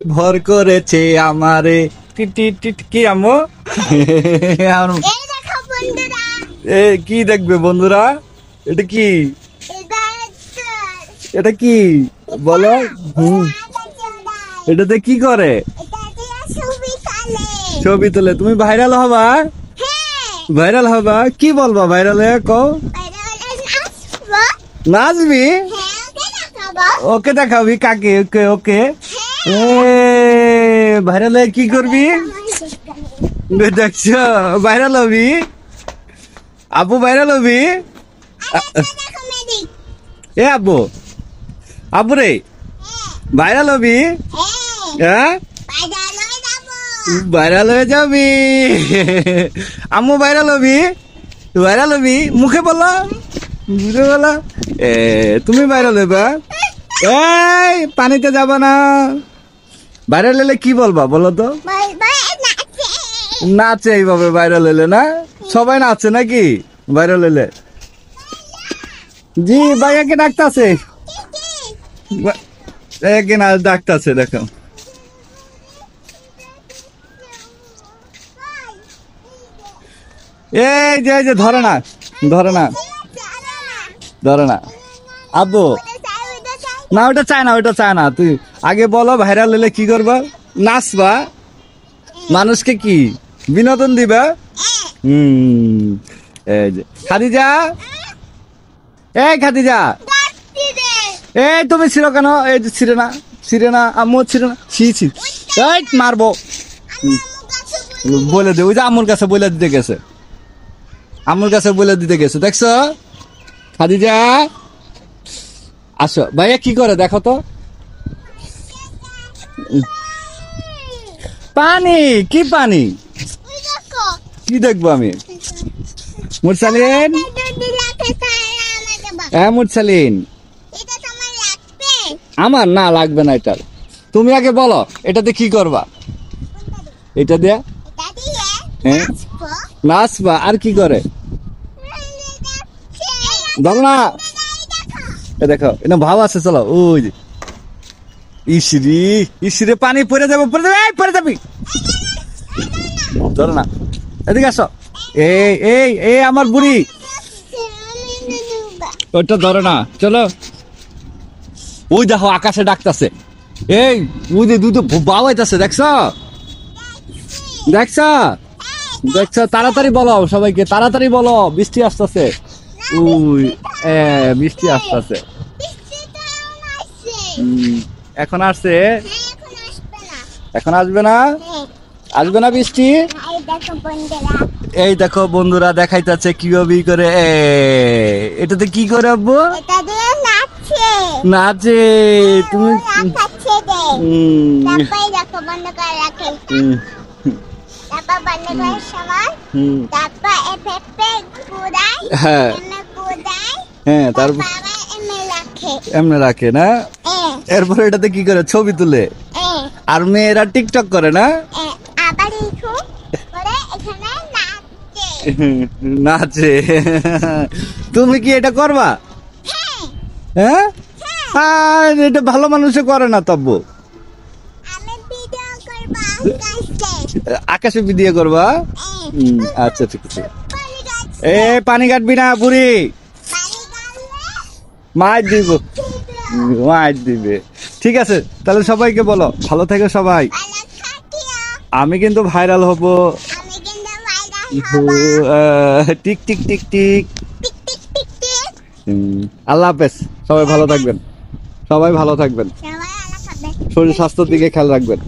ভর করেছে আমারে টিট টিট টিট। কি আম্মু? এই দেখো বন্ধুরা, এ কি দেখবে বন্ধুরা? এটা কি? এটা হচ্ছে এটা কি বলো? এটাতে কি করে? এটা দিয়ে ছবি তোলে। ছবি তোলে। তুমি ভাইরাল হবা? হ্যাঁ, ভাইরাল হবা? কি বলবা ভাইরাল হয়ে কও? এটা হলে নাচবো। নাচবি? হ্যাঁ, ওকে দেখাবো। ওকে দেখাবি কাকে? ওকে ওকে। এ ভাইরাল হয়ে কি করবি? দেখছো ভাইরাল হবি? আব্বু ভাইরাল হবি? দেখো মেদি। এ আব্বু, আব্বু রে ভাইরাল হবি? হ্যাঁ, হ্যাঁ বাজারে যাবো। ভাইরাল হয়ে যাবি। আম্মু ভাইরাল হবি? ভাইরাল হবি? মুখে বলো, মুখে বলো। এ তুমি ভাইরাল হবা? এই পানিতে যাবা না। ভাইরাল হলে কি বলবা বলো তো? বাই বাই নাচে। নাচে এইভাবে ভাইরাল হলে না? সবাই নাচে নাকি ভাইরাল হলে? জি ভাইয়াকে ডাকতাছে, একে না ডাকতাছে দেখো। এই যে ধরে না, ধরে না, ধরে না। আব্বু না ওটা চায় না, ওটা চায় না। তুই আগে বলো ভাইরাল হলে কি করবা? নাচবা, মানুষকে কি বিনোদন দিবা? এই যে খাদিজা, এই খাদিজা, এই তুমি ছিল কেন? এই যে ছিড়ে না, ছিড়ে না, আম্মু ছিড়ে না, ছি ছি, এই মারবো বলে দে। ওই যে আম্মুর কাছে বলে দিতে গেছে, আম্মুর কাছে বলে দিতে গেছে, দেখছো? খাদিজা আসো। ভাইয়া কি করে দেখো তো? পানি? কি পানি? কি দেখবো আমি? মুরসালিন, হ্যাঁ মুরসালিন, আমার না লাগবে না এটা। তুমি আগে বলো এটাতে কি করবা? এটা দিয়ে হ্যাঁ নাচবা। আর কি করে ধরো না। এ দেখো এটা ভাব আছে, চলো। ওই যে ইসরি ইসরে পানি পড়ে যাবে, পড়ে যাবে, পড়ে যাবি। ধরো না, এদিকে আসো। এই এই এই আমার বুড়ি, ওটা ধরো না, চলো। ওই দেখো আকাশে ডাকতেছে। এই ওই যে দুটো বাবাইতেছে, দেখছো? দেখছো? দেখছো? তাড়াতাড়ি বলো সবাইকে, তাড়াতাড়ি বলো বৃষ্টি আসতেছে। ওই বৃষ্টি আসতেছে। এখন আসছে? এখন আসবে না? আসবে না বৃষ্টি? এই দেখো বন্ধুরা দেখাইতেছে কিভাবে করে। এটাতে কি করে আব্বু? নাচে। তুমি হ্যাঁ হ্যাঁ, তারপর এমনি রাখে না? এরপরে এটাতে কি করে? ছবি তুলে। আর মেয়েরা টিকটক করে না? নাচে। তুমি কি এটা করবা? হ্যাঁ, এটা ভালো মানুষে করে না তব্বু। আকাশে ভিডিও করবা? আচ্ছা ঠিক আছে। এ পানি কাটবি না বুড়ি, মাছ দিব, মাছ দিবে। ঠিক আছে তাহলে সবাইকে বলো ভালো থেকো সবাই। আমি কিন্তু ভাইরাল হব। টিক টিক টিক টিক। আল্লাহ হাফেজ, সবাই ভালো থাকবেন, সবাই ভালো থাকবেন, শরীর স্বাস্থ্যের দিকে খেয়াল রাখবেন।